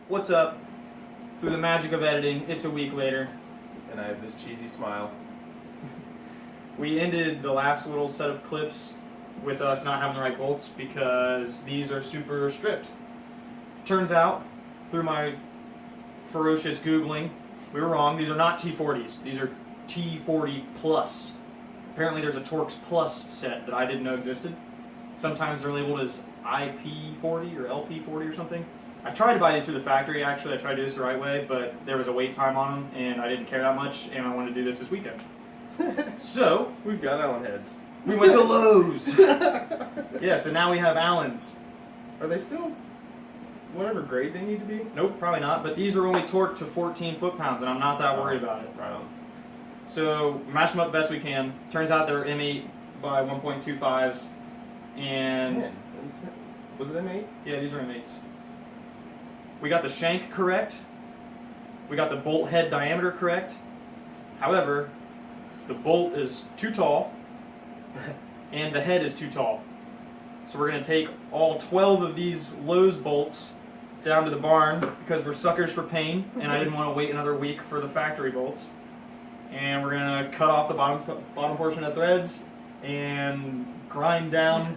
What's up? Through the magic of editing, it's a week later. And I have this cheesy smile. We ended the last little set of clips with us not having the right bolts because these are super stripped. Turns out, through my ferocious Googling, we were wrong. These are not T40s. These are T40 Plus. Apparently there's a Torx Plus set that I didn't know existed. Sometimes they're labeled as IP40 or LP40 or something. I tried to buy these through the factory, actually. I tried to do this the right way, but there was a wait time on them, and I didn't care that much, and I wanted to do this weekend. So, we've got Allen heads. We went to Lowe's! Yeah, so now we have Allens. Are they still whatever grade they need to be? Nope, probably not, but these are only torqued to 14 foot-pounds, and I'm not that worried about it. Right on. So, mash them up best we can. Turns out they're M8 by 1.25s, and... 10. Was it M8? Yeah, these are M8s. We got the shank correct. We got the bolt head diameter correct. However, the bolt is too tall, and the head is too tall. So we're going to take all 12 of these Lowe's bolts down to the barn because we're suckers for pain, and I didn't want to wait another week for the factory bolts. And we're going to cut off the bottom portion of the threads and grind down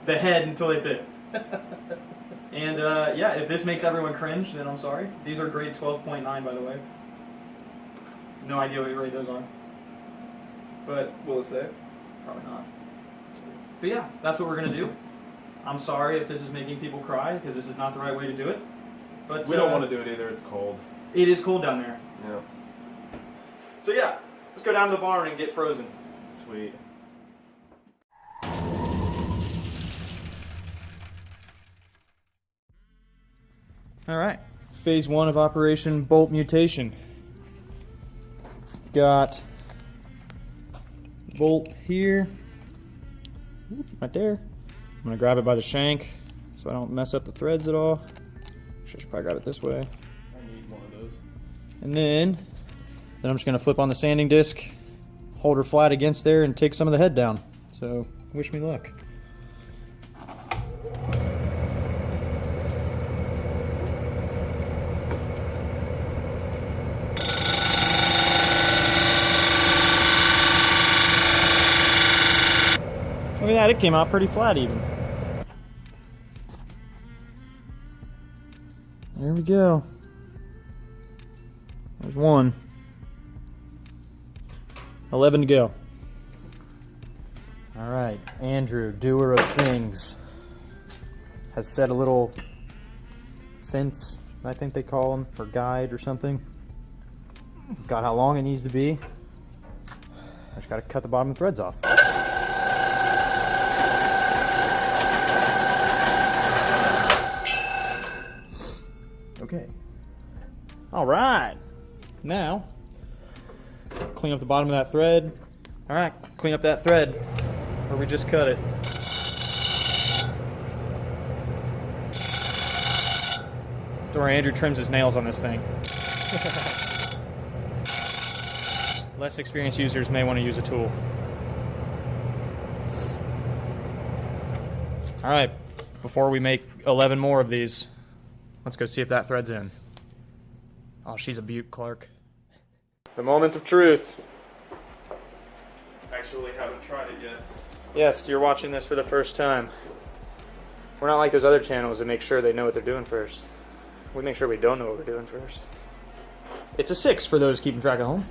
the head until they fit. And yeah, if this makes everyone cringe, then I'm sorry. These are grade 12.9, by the way. No idea what grade those are. But will it say? Probably not. But yeah, that's what we're going to do. I'm sorry if this is making people cry, because this is not the right way to do it. But we don't want to do it either, it's cold. It is cold down there. Yeah. So yeah, let's go down to the barn and get frozen. Sweet. Alright, phase 1 of Operation Bolt Mutation. Got bolt here, right there. I'm going to grab it by the shank so I don't mess up the threads at all. Should probably grab it this way. I need one of those. And then I'm just going to flip on the sanding disc, hold her flat against there, and take some of the head down. So, wish me luck. Look at that, it came out pretty flat even. There we go. There's one. 11 to go. Alright, Andrew, doer of things, has set a little fence, I think they call them, or guide or something. Got how long it needs to be. I just gotta cut the bottom of the threads off. Okay. Alright. Now, clean up the bottom of that thread. Alright, clean up that thread where we just cut it. Don't worry, Andrew trims his nails on this thing. Less experienced users may want to use a tool. Alright, before we make 11 more of these, let's go see if that thread's in. Oh, she's a beaut, Clark. The moment of truth. Actually haven't tried it yet. Yes, you're watching this for the first time. We're not like those other channels that make sure they know what they're doing first. We make sure we don't know what we're doing first. It's a 6 for those keeping track at home.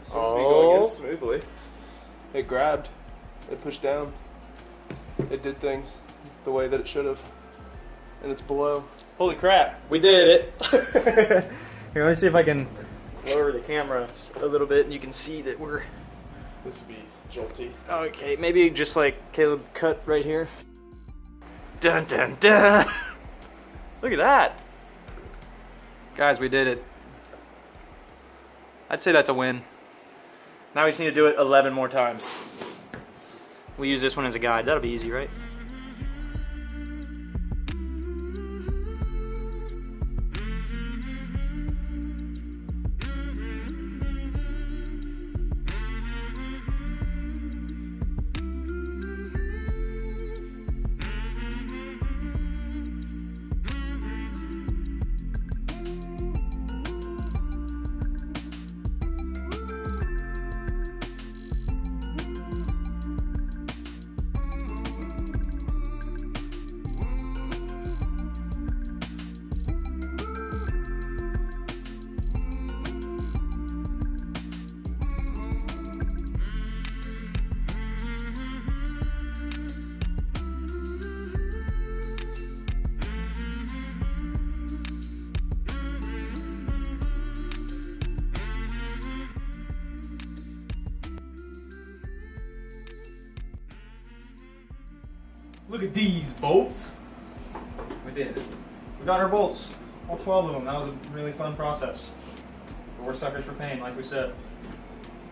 Seems to be going in smoothly. It grabbed. It pushed down. It did things the way that it should have. And it's below. Holy crap, we did it. Here, let me see if I can lower the camera a little bit and you can see that we're... This would be jolty. Okay, maybe just like Caleb cut right here. Dun dun dun! Look at that! Guys, we did it. I'd say that's a win. Now we just need to do it 11 more times. We use this one as a guide. That'll be easy, right? Look at these bolts. We did it. We got our bolts, all 12 of them. That was a really fun process. But we're suckers for pain, like we said.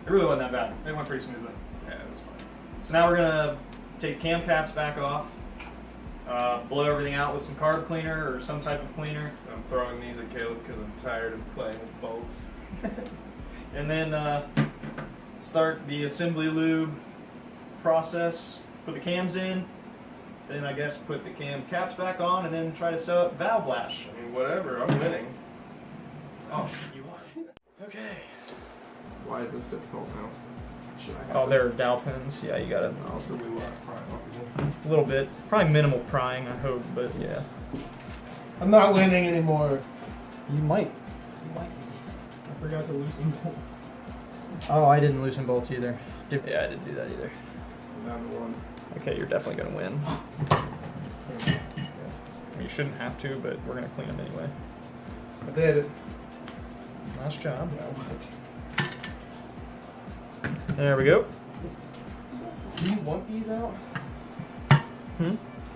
It really wasn't that bad. It went pretty smoothly. Yeah, it was fine. So now we're gonna take cam caps back off, blow everything out with some carb cleaner or some type of cleaner, I'm throwing these at Caleb because I'm tired of playing with bolts. and then start the assembly lube process. Put the cams in, then I guess put the cam caps back on, and then try to sew up valve lash. I mean, whatever. I'm winning. Oh, you are. Okay. Why is this difficult now? Should I have Oh, to- there are dowel pins. Yeah, you gotta. Also, we lost prime off again. A little bit. Probably minimal prying, I hope, but yeah. I'm not winning anymore. You might. You might be. I forgot to loosen bolt. Oh, I didn't loosen bolts either. Yeah, I didn't do that either. I'm down to one. Okay, you're definitely gonna win. You shouldn't have to, but we're gonna clean them anyway. I did it. Nice job. Now what? There we go. Do you want these out? Hmm?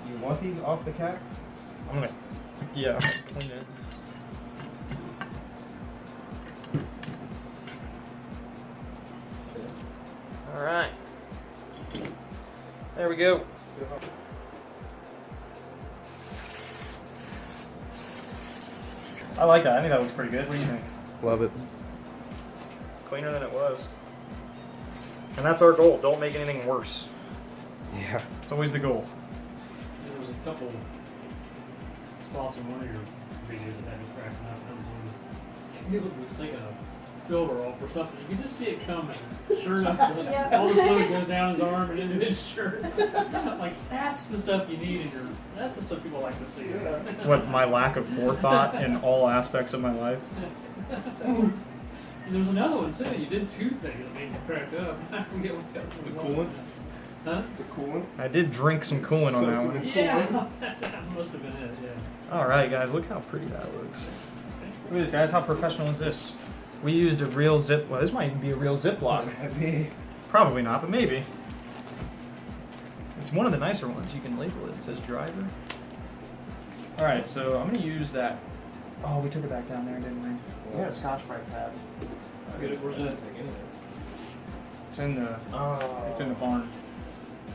You want these off the cap? I'm gonna, yeah, I'm gonna clean it. All right. There we go. I like that. I think that looks pretty good. What do you think? Love it. Cleaner than it was. And that's our goal. Don't make anything worse. Yeah. It's always the goal. There was a couple spots in one of your videos that had me cracking up. That was when Caleb was taking a filter off or something. You could just see it coming. Sure enough, Yep. all the fluid goes down his arm and into his shirt. Like, that's the stuff you need in your. That's the stuff people like to see. What, my lack of forethought in all aspects of my life? And there was another one too. You did two things that made me crack up. I forget what the other The one was. coolant? Huh? The coolant? I did drink some coolant on that Soaked one. in Yeah, that must have been it. Yeah. All right, guys, look how pretty that looks. Look at this, guys. How professional is this? We used a real zip. Well, this might even be a real Ziploc. Heavy. Probably not, but maybe. It's one of the nicer ones. You can label it. It says driver. All right, so I'm gonna use that. Oh, we took it back down there, didn't we? We got a Scotch-Brite pad. Where's that? It's in the. Oh. It's in the barn.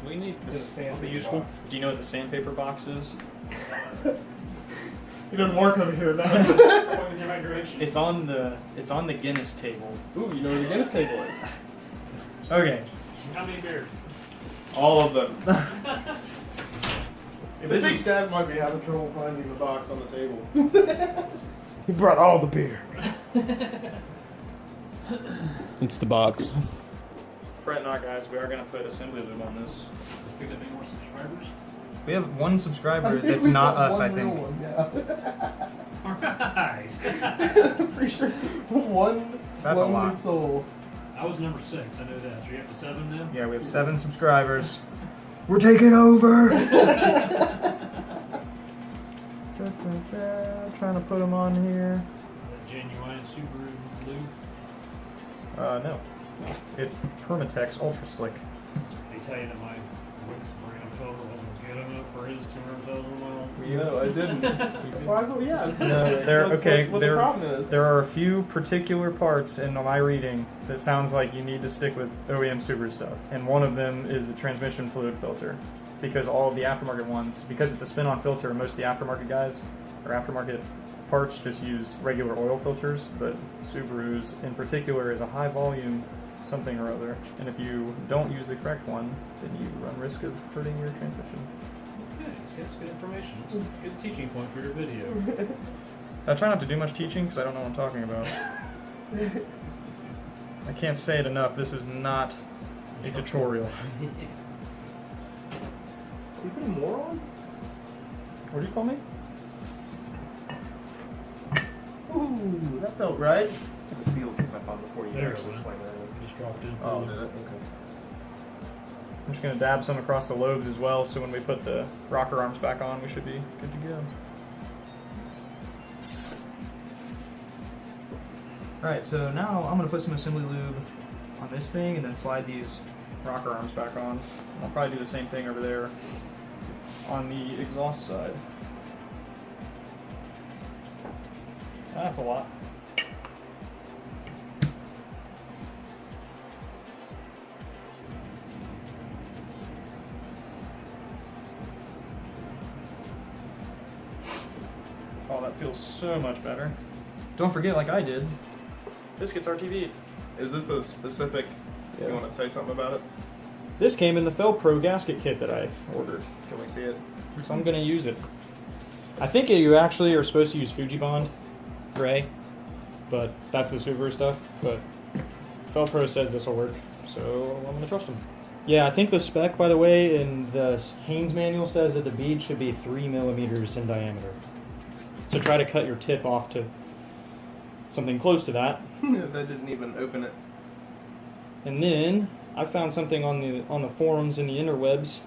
We need It's in the This will be sandpaper useful. box. Do you know what the sandpaper box is? You don't work over here now. point in the right direction. It's on the Guinness table. Ooh, you know where the Guinness table is? Okay. How many beers? All of them. If I this think is, Dad might be having trouble finding the box on the table. He brought all the beer. It's the box. fret not, guys. We are gonna put assembly lube on this. Pick up any more subscribers? We have one subscriber that's not us, I think. Yeah. Alright. I'm pretty sure one That's a lonely lot. soul. I was number 6, I know that. So you have to 7 now? Yeah, we have 7 subscribers. We're taking over. Trying to put them on here. Is that genuine Subaru lube? No. It's Permatex Ultra Slick. They tell you that my Wix brand filter wasn't good enough for his 200,000 miles. No, I didn't. Well, I thought, yeah. No, there. What- Okay, What there. the problem is? There are a few particular parts in my reading that sounds like you need to stick with OEM Subaru stuff, and one of them is the transmission fluid filter, because all of the aftermarket ones, because it's a spin-on filter, most of the aftermarket guys or aftermarket parts just use regular oil filters, but Subaru's in particular is a high volume something or other, and if you don't use the correct one, then you run risk of hurting your transmission. Okay, see, that's good information. It's a good teaching point for your video. I try not to do much teaching because I don't know what I'm talking about. I can't say it enough. This is not a tutorial. Are you putting more on? What do you call me? Ooh, that felt right. Put the seals and stuff on before you There it actually went. slam it in. Just dropped in. Oh, did it? Okay. I'm just going to dab some across the lobes as well, so when we put the rocker arms back on, we should be good to go. Alright, so now I'm going to put some assembly lube on this thing and then slide these rocker arms back on. I'll probably do the same thing over there. on the exhaust side. That's a lot. Oh, that feels so much better. Don't forget, like I did, this gets RTV'd. Is this a specific? Yeah. You want to say something about it? This came in the Felpro gasket kit that I ordered, Can we see it? so I'm gonna use it. I think you actually are supposed to use Fujibond gray, but that's the Subaru stuff. But Felpro says this will work, so I'm gonna trust them. Yeah, I think the spec, by the way, in the Haynes manual says that the bead should be 3 millimeters in diameter. So try to cut your tip off to something close to that. That didn't even open it. And then I found something on the forums in the interwebs.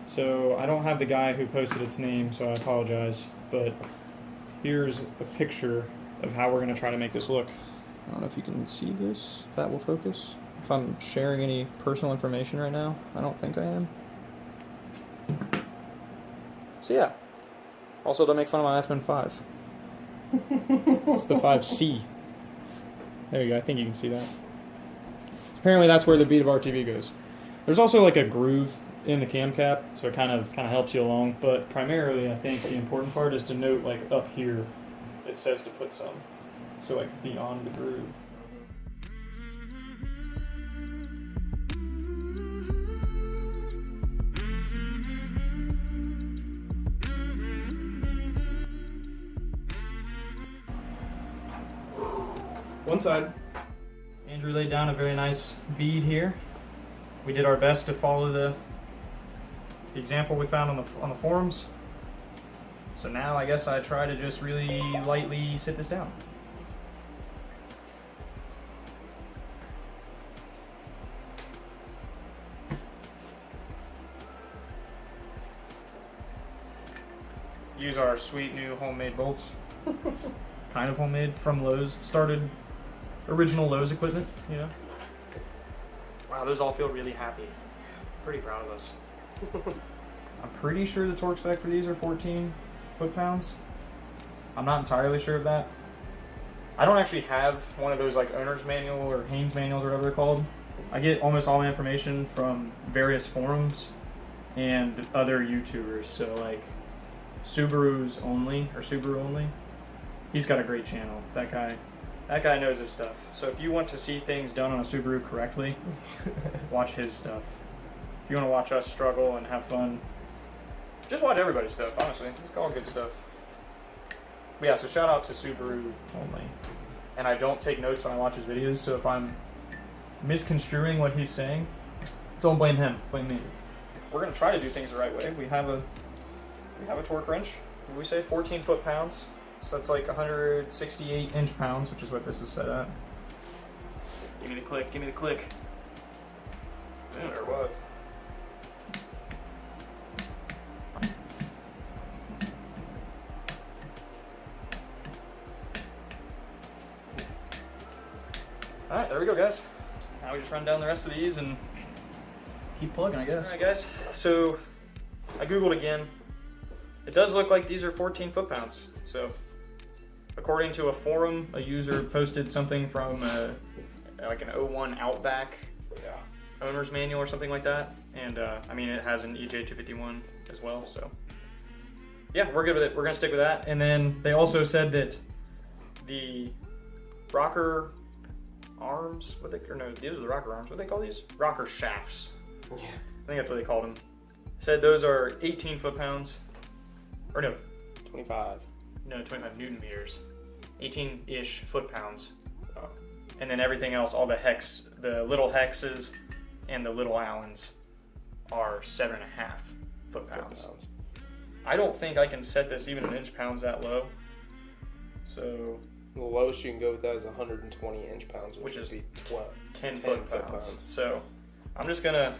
So I don't have the guy who posted its name, so I apologize. But here's a picture of how we're going to try to make this look. I don't know if you can see this, if that will focus. If I'm sharing any personal information right now, I don't think I am. So yeah. Also, don't make fun of my iPhone 5. It's the 5C. There you go, I think you can see that. Apparently that's where the bead of RTV goes. There's also like a groove in the cam cap, so it kind of helps you along, but primarily I think the important part is to note like up here it says to put some. So like beyond the groove. One side. Andrew laid down a very nice bead here. We did our best to follow the example we found on the forums. So now I guess I try to just really lightly sit this down. Use our sweet new homemade bolts. Kind of homemade from Lowe's. Started original Lowe's equipment, you know. Wow, those all feel really happy. Pretty proud of us. I'm pretty sure the torque spec for these are 14 foot-pounds. I'm not entirely sure of that. I don't actually have one of those like owner's manual or Haynes manuals or whatever they're called. I get almost all my information from various forums and other YouTubers. So like Subaru only. He's got a great channel. That guy knows his stuff. So if you want to see things done on a Subaru correctly, watch his stuff. If you want to watch us struggle and have fun, just watch everybody's stuff, honestly. It's all good stuff. But yeah, so shout out to Subaru only. And I don't take notes when I watch his videos, so if I'm misconstruing what he's saying, don't blame him, blame me. We're gonna try to do things the right way. We have a torque wrench. We say 14 foot-pounds. So that's like 168 inch-pounds, which is what this is set at. Give me the click, give me the click. Yeah, there was. Alright, there we go, guys. Now we just run down the rest of these and keep plugging, I guess. Alright, guys. So I Googled again. It does look like these are 14 foot-pounds. So according to a forum, a user posted something from like an 01 Outback owner's manual or something like that. And I mean, it has an EJ251 as well. So yeah, we're good with it. We're gonna stick with that. And then they also said that the rocker arms, these are the rocker arms. What do they call these? Rocker shafts. Yeah. I think that's what they called them. Said those are 18 foot-pounds. Or no. 25. No, 25 Newton meters. 18-ish foot-pounds. And then everything else, all the little hexes and the little Allens are 7.5 foot-pounds. I don't think I can set this even in inch-pounds that low. So The lowest you can go with that is 120 inch-pounds, which is 10 foot-pounds. So I'm just gonna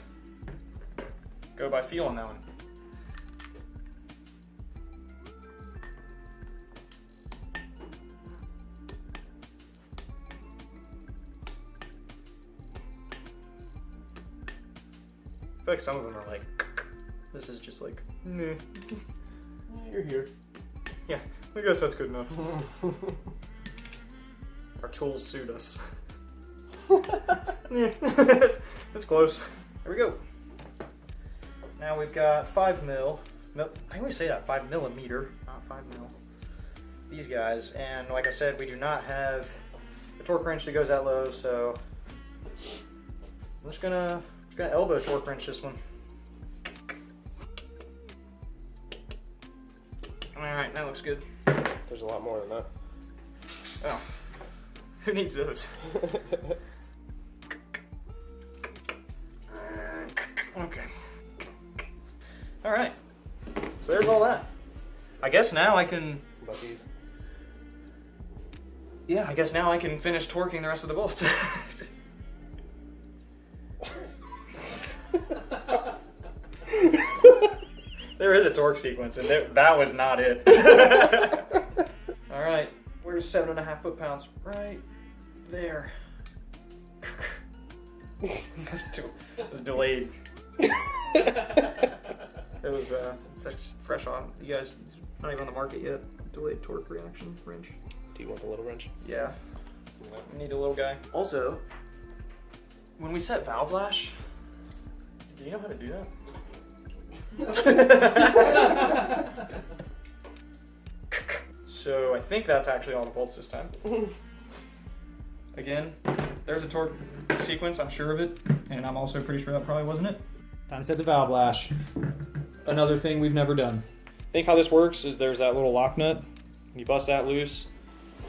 go by feel on that one. I feel like some of them are like This is just like, nah. Yeah, you're here. Yeah, I guess that's good enough. Our tools suit us. Yeah, that's close. There we go. Now we've got 5 mil. No, I always say that, 5 millimeter, not 5 mil. These guys, and like I said, we do not have a torque wrench that goes that low, so I'm just gonna elbow torque wrench this one. All right, that looks good. There's a lot more than that. Oh, who needs those? Okay. All right. So there's all that. I guess now I can. About these. Yeah, I guess now I can finish torquing the rest of the bolts. There is a torque sequence, and that was not it. All right, where's 7.5 foot-pounds? Right there. It was delayed. It was such fresh on. You guys not even on the market yet. Delayed torque reaction wrench. Do you want the little wrench? Yeah. We need a little guy. Also, when we set valve lash, do you know how to do that? So I think that's actually all the bolts this time. Again, there's a torque sequence, I'm sure of it, and I'm also pretty sure that probably wasn't it. Time to set the valve lash. Another thing we've never done. I think how this works is there's that little lock nut. You bust that loose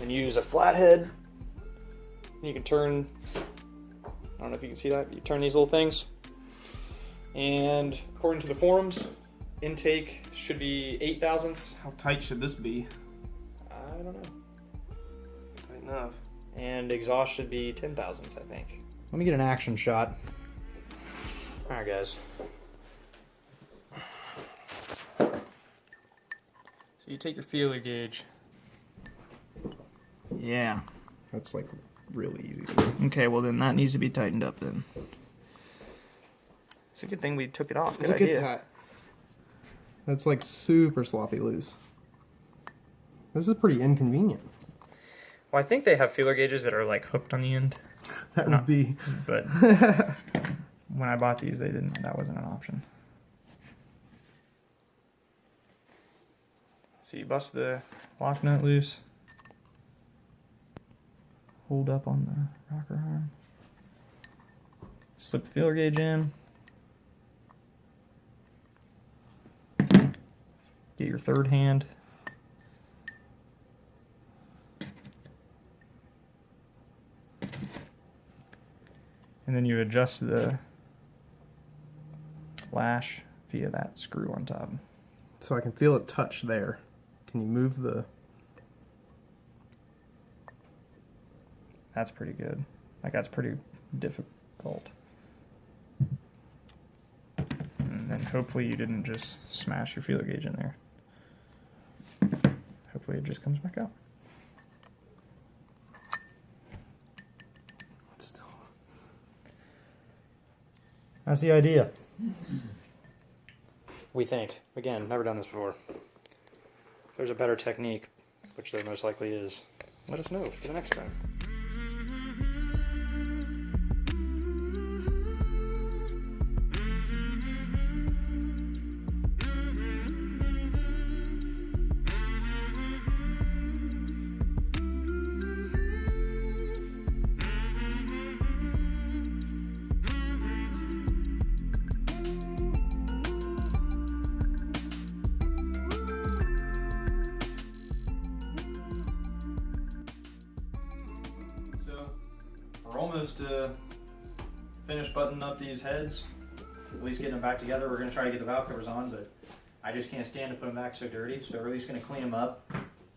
and use a flathead. You can turn, I don't know if you can see that, you turn these little things. And according to the forums, intake should be 8 thousandths. How tight should this be? I don't know. Tight enough. And exhaust should be 10 thousandths, I think. Let me get an action shot. All right, guys. So you take your feeler gauge. Yeah. That's like really easy. Okay, well then that needs to be tightened up then. It's a good thing we took it off. Good Look idea. at that. That's like super sloppy loose. This is pretty inconvenient. Well, I think they have feeler gauges that are like hooked on the end, That No. would be. but when I bought these, they didn't. That wasn't an option. So you bust the lock nut loose. Hold up on the rocker arm. Slip the feeler gauge in. Get your third hand. And then you adjust the lash via that screw on top. So I can feel it touch there. Can you move the... That's pretty good. Like, that's pretty difficult. And then hopefully you didn't just smash your feeler gauge in there. Hopefully it just comes back out. Still. That's the idea. We think. Again, never done this before. If there's a better technique, which there most likely is, let us know for the next time. We're almost finished buttoning up these heads, at least getting them back together. We're going to try to get the valve covers on, but I just can't stand to put them back so dirty, so we're at least going to clean them up.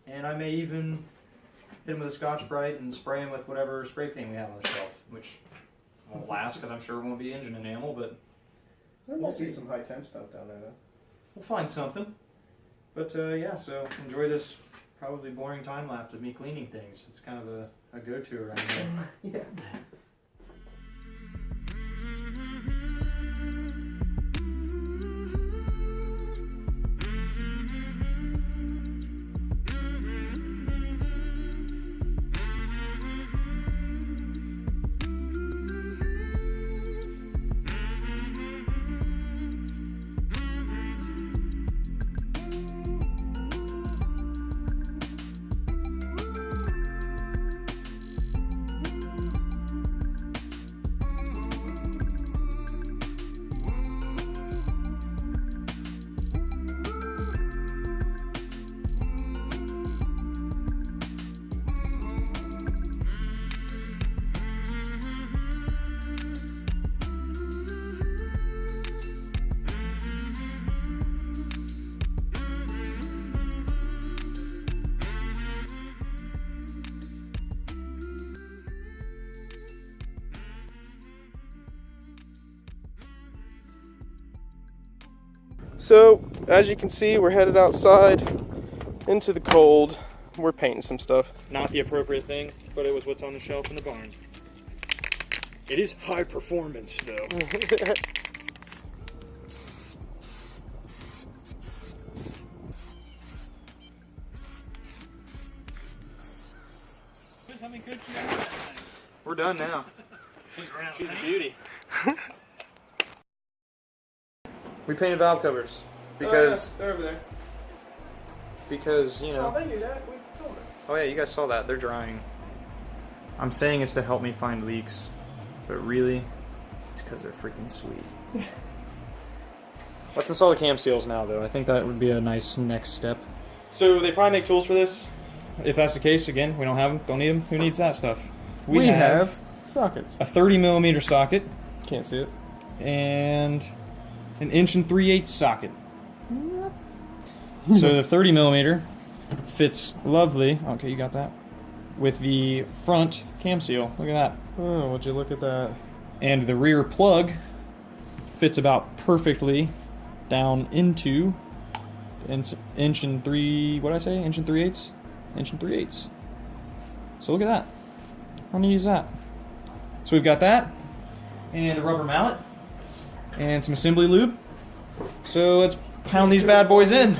And I may even hit them with a Scotch-Brite and spray them with whatever spray paint we have on the shelf, which won't last because I'm sure it won't be engine enamel, but There We'll must be see. some high temp stuff down there though. we'll find something. But yeah, so enjoy this probably boring time lapse of me cleaning things. It's kind of a go-to around here. Yeah. So, as you can see, we're headed outside into the cold. We're painting some stuff. Not the appropriate thing, but it was what's on the shelf in the barn. It is high performance, though. We're done now. She's a beauty. We painted valve covers because they're over there. you know. they knew that. We told her. Oh yeah, you guys saw that. They're drying. I'm saying it's to help me find leaks, but really, it's because they're freaking sweet. Let's install the cam seals now, though. I think that would be a nice next step. So they probably make tools for this. If that's the case, again, we don't have them, don't need them. Who needs that stuff? We have sockets. a 30mm socket Can't see it. and an 1 3/8 socket. So the 30mm fits lovely. Okay, you got that. With the front cam seal. Look at that. Oh, would you look at that? And the rear plug fits about perfectly down into the inch and 3/8. So look at that. I'm gonna use that. So we've got that, and a rubber mallet, and some assembly lube. So let's pound these bad boys in.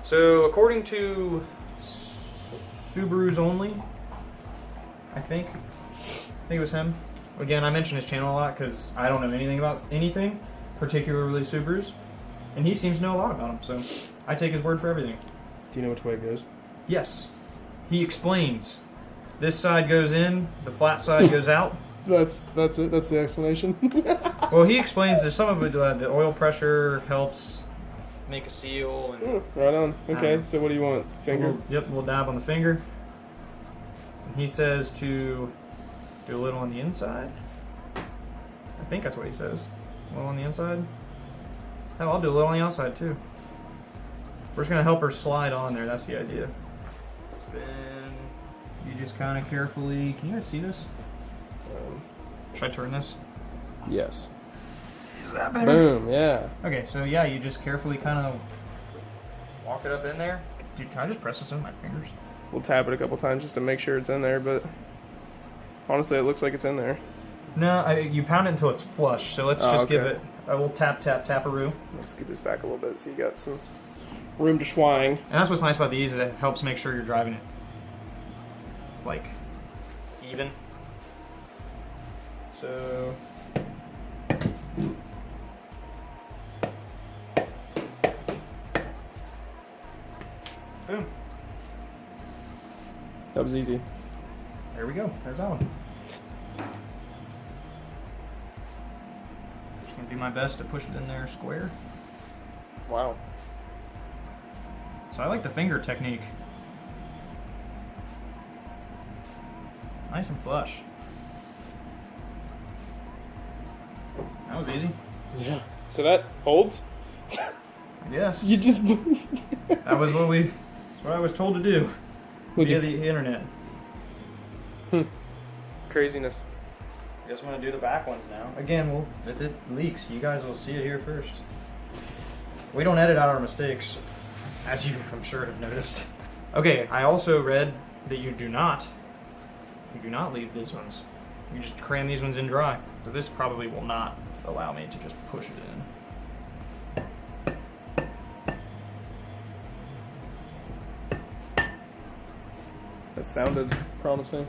So according to Subarus Only, I think it was him. Again, I mention his channel a lot because I don't know anything about anything, particularly Subarus, and he seems to know a lot about them. So I take his word for everything. Do you know which way it goes? Yes, he explains. This side goes in, the flat side goes out. That's it. That's the explanation. Well, he explains that some of it, the oil pressure helps make a seal. And Right on. Okay, so what do you want? Finger? we'll dab on the finger. And he says to do a little on the inside. I think that's what he says. A little on the inside. Hell, I'll do a little on the outside too. We're just gonna help her slide on there. That's the idea. Spin. You just kind of carefully. Can you guys see this? Should I turn this? Yes. Is that better? Boom, yeah. Okay, so yeah, you just carefully kind of walk it up in there. Dude, can I just press this in my fingers? We'll tap it a couple times just to make sure it's in there, but honestly, it looks like it's in there. No, you pound it until it's flush. So let's just give okay. it. I will tap-a-roo. Let's get this back a little bit so you got some room to swing. And that's what's nice about these is it helps make sure you're driving it like even. So boom. That was easy. There we go. There's that one. Just gonna do my best to push it in there square. Wow. So I like the finger technique. Nice and flush. That was easy. Yeah. So that holds? Yes. You just That was that's what I was told to do via the internet. Craziness. Guess I'm gonna do the back ones now. Again, if it leaks, you guys will see it here first. We don't edit out our mistakes, as you I'm sure have noticed. Okay, I also read that you do not leave these ones. You just cram these ones in dry. So this probably will not allow me to just push it in. That sounded promising.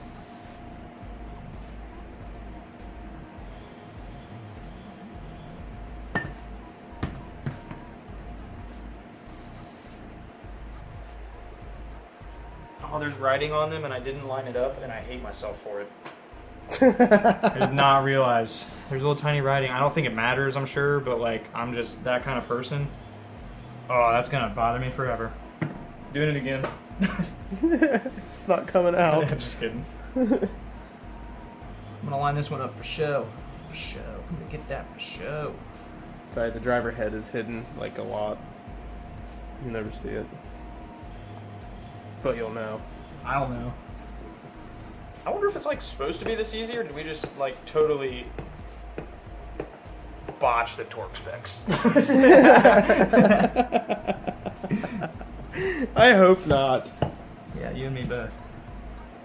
Oh, there's writing on them and I didn't line it up and I hate myself for it. I did not realize. There's a little tiny writing. I don't think it matters, I'm sure, but like, I'm just that kind of person. Oh, that's gonna bother me forever. Doing it again. It's not coming out. Just kidding. I'm gonna line this one up for show. For show. I'm gonna get that for show. Sorry, the driver head is hidden like a lot. You'll never see it. But you'll know. I don't know. I wonder if it's like supposed to be this easy or did we just like totally botch the Torx specs. I hope not. Yeah, you and me both.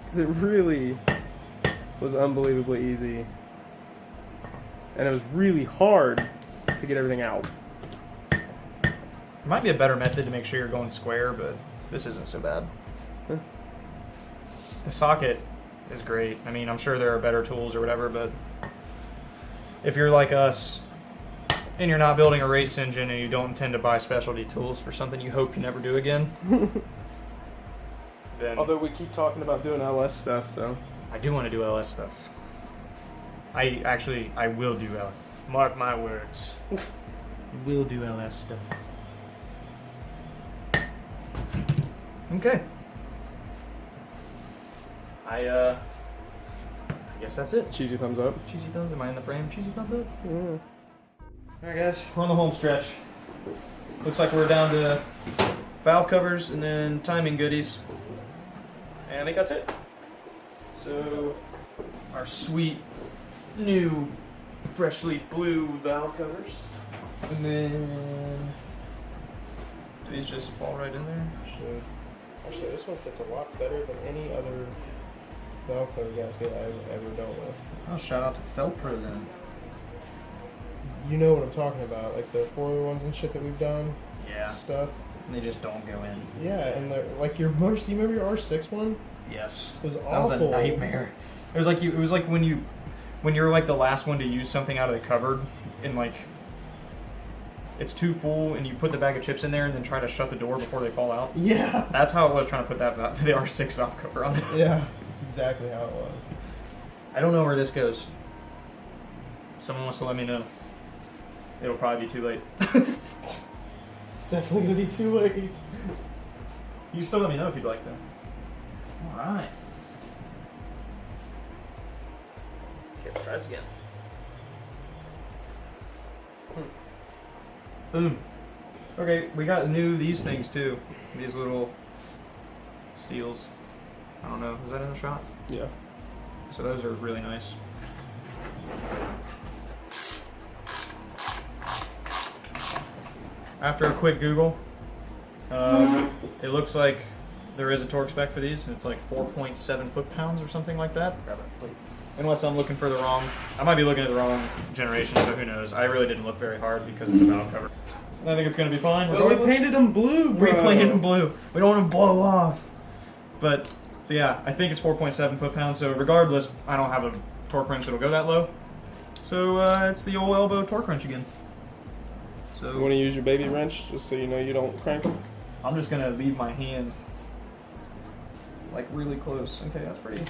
Because it really was unbelievably easy. And it was really hard to get everything out. Might be a better method to make sure you're going square, but this isn't so bad. Huh. The socket is great. I mean, I'm sure there are better tools or whatever, but if you're like us and you're not building a race engine and you don't intend to buy specialty tools for something you hope you never do again, then Although we keep talking about doing LS stuff, so. I do want to do LS stuff. I will do LS. Mark my words. We'll do LS stuff. Okay. I guess that's it. Cheesy thumbs up. Cheesy thumbs, am I in the frame? Cheesy thumbs up? Yeah. Alright guys, we're on the home stretch. Looks like we're down to valve covers and then timing goodies. And I think that's it. So, our sweet new freshly blue valve covers. And then these just fall right in there. Actually, this one fits a lot better than any other valve cover gasket I've ever dealt with. Oh, shout out to Felpro then. You know what I'm talking about, like the 4-wheeler ones and shit that we've done. Yeah. Stuff. And they just don't go in. Yeah, and like your motor. Do you remember your R6 one? Yes. It was That awful. was a nightmare. It was like when you were like the last one to use something out of the cupboard and like it's too full and you put the bag of chips in there and then try to shut the door before they fall out. Yeah. That's how it was trying to put the R6 valve cover on it. Yeah. That's exactly how it was. I don't know where this goes. Someone wants to let me know. It'll probably be too late. It's definitely gonna be too late. You can still let me know if you'd like though. Alright. Okay, let's try this again. Boom. Okay, we got these things too. These little seals. I don't know, is that in the shot? Yeah. So those are really nice. After a quick Google, it looks like there is a torque spec for these, and it's like 4.7 foot-pounds or something like that. Unless I'm looking for the wrong, I might be looking at the wrong generation, so who knows. I really didn't look very hard because of the valve cover. I think it's going to be fine. Well, we regardless. painted them blue, bro. We painted them blue. We don't want them to blow off. But, so yeah, I think it's 4.7 foot-pounds, so regardless, I don't have a torque wrench that'll go that low. So it's the old elbow torque wrench again. So You want to use your baby wrench just so you know you don't crank them? I'm just gonna leave my hand like really close. Okay, that's pretty.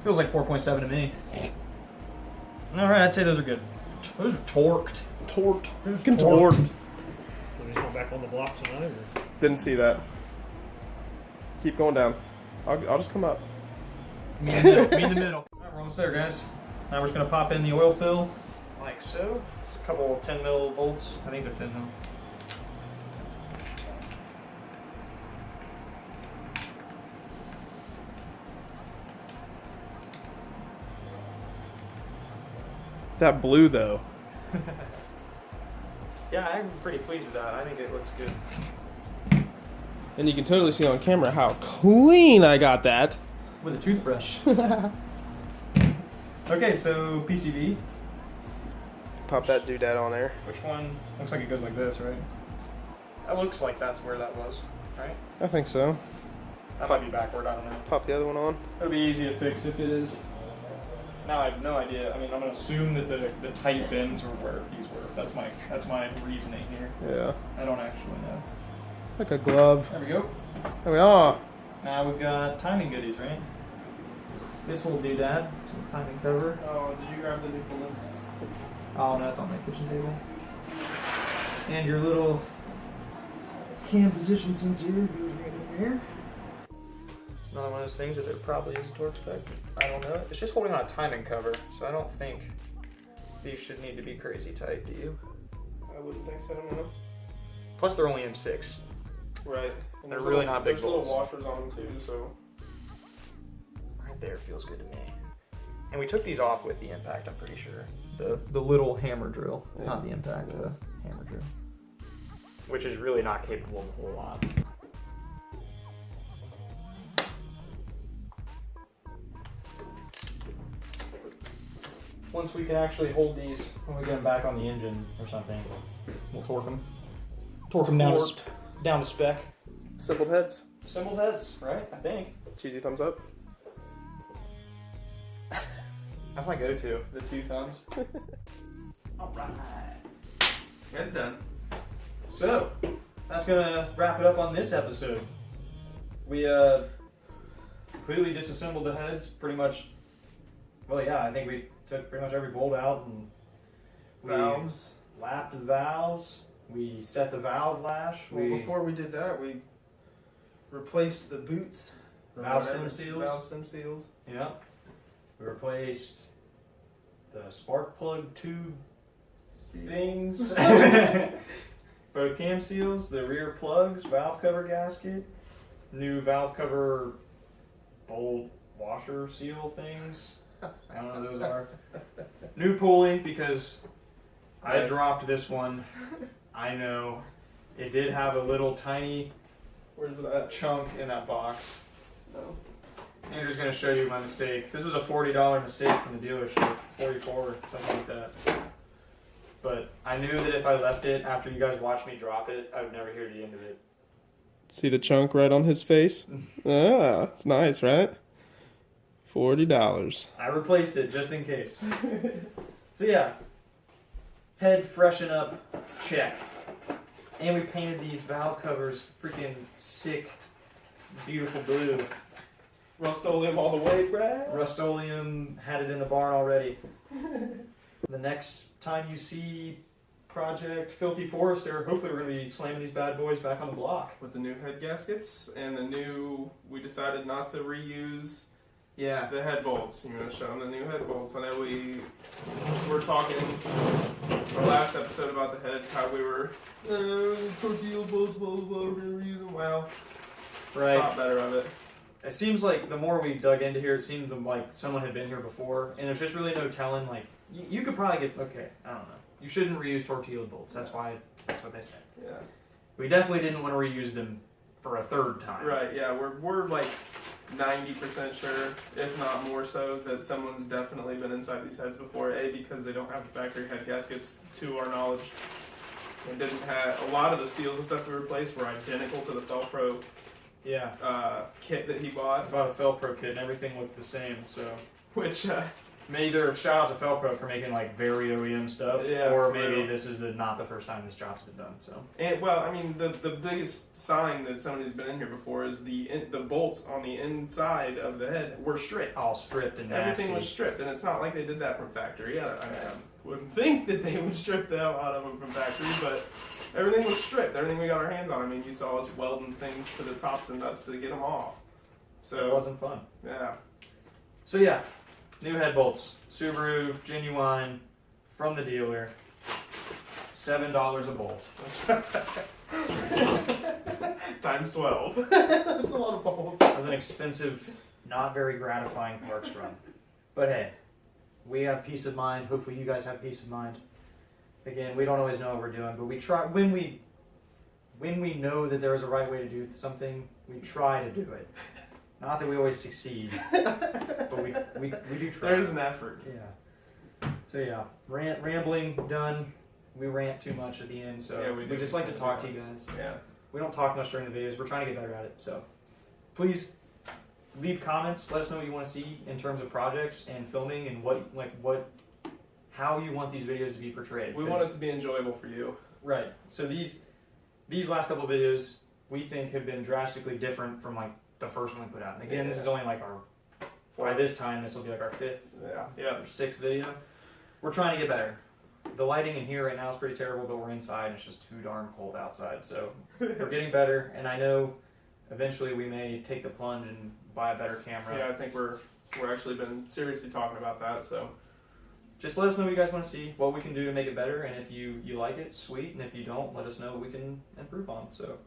Feels like 4.7 to me. All right, I'd say those are good. Those are torqued. Torqued. Torqued. Torqued. So we just go back on the block tonight, or? Didn't see that. Keep going down. I'll just come up. Me in the middle. Me in the middle. All right, we're almost there, guys. Now we're just gonna pop in the oil fill, like so. It's a couple 10 mil bolts. I think they're 10 mil. That blue though. Yeah, I'm pretty pleased with that. I think it looks good. And you can totally see on camera how clean I got that. With a toothbrush. Okay, so PCV. Pop that doodad on there. Which one? Looks like it goes like this, right? That looks like that's where that was, right? I think so. That might be backward, I don't know. Pop the other one on. It'll be easy to fix if it is. Now I have no idea. I mean, I'm gonna assume that the tight bends are where these were. That's my reasoning here. Yeah. I don't actually know. Like a glove. There we go. There we are. Now we've got timing goodies, right? This will do that. Some timing cover. Oh, did you grab the new one? Oh, no, it's on my kitchen table. And your little cam position sensor goes right in there. It's another one of those things that there probably is a torque spec. I don't know. It's just holding on a timing cover, so I don't think these should need to be crazy tight, do you? I wouldn't think so, no. Plus they're only M6. Right. And They're there's really not big There's little bolts. washers on them too, so. Right there feels good to me. And we took these off with the impact, I'm pretty sure. The little hammer drill, Yeah. not the impact, Yeah. the hammer drill. Which is really not capable of a whole lot. Once we can actually hold these, when we get them back on the engine or something, we'll torque them. Torque them down to spec. Simple heads. Assembled heads, right? I think. Cheesy thumbs up. That's my go-to, the 2 thumbs. Alright. That's done. So, that's gonna wrap it up on this episode. We completely disassembled the heads, pretty much. Well, yeah, I think we took pretty much every bolt out and we Valves. lapped the valves. We set the valve lash. Well, before we did that, we replaced the boots. or Valve whatever, stem seals. Valve stem seals. Yeah. We replaced the spark plug tube things. Both cam seals, the rear plugs, valve cover gasket, new valve cover bolt washer seal things. I don't know what those are. New pulley because I Right. dropped this one. I know. It did have a little tiny Where's it at? chunk in that box. No. Andrew's going to show you my mistake. This was a $40 mistake from the dealership, 44, something like that. But I knew that if I left it after you guys watched me drop it, I would never hear the end of it. See the chunk right on his face? Ah, it's nice, right? $40. I replaced it just in case. So yeah, head freshen up, check. And we painted these valve covers freaking sick, beautiful blue. Rust-Oleum all the way, Brad. Rust-Oleum had it in the barn already. The next time you see Project Filthy Forester, hopefully we're going to be slamming these bad boys back on the block. With the new head gaskets and the new, we decided not to reuse Yeah. the head bolts. You're going to show them the new head bolts. I know we were talking our last episode about the heads, how we were, torpedo bolts, blah, blah, blah, we're going to reuse them. Well, Right. thought better of it. It seems like the more we dug into here, it seemed like someone had been here before, and there's just really no telling. Like, you could probably get, okay, I don't know. You shouldn't reuse tortilled bolts. That's why, that's what they say. Yeah. We definitely didn't want to reuse them for a third time. Right, yeah, we're like 90% sure, if not more so, that someone's definitely been inside these heads before. A, because they don't have the factory head gaskets, to our knowledge. They didn't have, a lot of the seals and stuff we replaced were identical to the Felpro Yeah. kit that he I bought, bought a Felpro kit and everything looked the same, so. which, Either shout out to Felpro for making like very OEM stuff, Yeah, or for maybe real. this is not the first time this job's been done, so. and well, I mean, the biggest sign that somebody's been in here before is the bolts on the inside of the head were stripped. All stripped and nasty. Everything was stripped, and it's not like they did that from factory. I wouldn't think that they would strip the hell out of them from factory, but everything was stripped. Everything we got our hands on. I mean, you saw us welding things to the tops and nuts to get them off. So it wasn't fun. Yeah. So yeah, new head bolts, Subaru, genuine, from the dealer, $7 a bolt. Times 12. That's a lot of bolts. That was an expensive, not very gratifying parts run. But hey, we have peace of mind. Hopefully you guys have peace of mind. Again, we don't always know what we're doing, but we try, when we know that there is a right way to do something, we try to do it. Not that we always succeed, but we do try. There's an effort. Yeah. So yeah, rambling done. We rant too much at the end, so Yeah, we do. just like to talk to you guys. Yeah. We don't talk much during the videos. We're trying to get better at it. So please leave comments. Let us know what you want to see in terms of projects and filming and how you want these videos to be portrayed. We want it to be enjoyable for you. Right. So these last couple of videos we think have been drastically different from like the first one we put out. And again, this is only like by this time this will be like our fifth or sixth video. We're trying to get better. The lighting in here right now is pretty terrible, but we're inside and it's just too darn cold outside. So we're getting better, and I know eventually we may take the plunge and buy a better camera. Yeah, I think we're actually been seriously talking about that. So Just let us know what you guys want to see, what we can do to make it better, and if you like it, sweet, and if you don't, let us know what we can improve on. So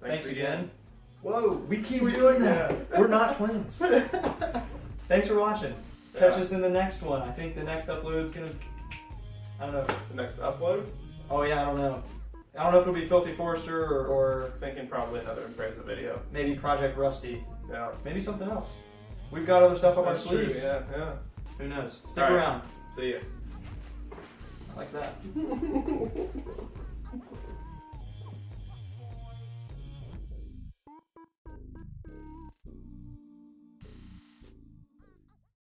thanks again. Whoa, we keep doing that. We're not twins. Thanks for watching. Catch Yeah. us in the next one. I think the next upload's gonna. I don't know. The next upload, Oh yeah, I don't know. I don't know if it'll be Filthy Forester or thinking probably another Impreza video. maybe Project Rusty. Yeah. Maybe something else. We've got other stuff up our That's true, sleeves. Yeah, yeah. Who knows? Stick All right. around. See ya. I like that.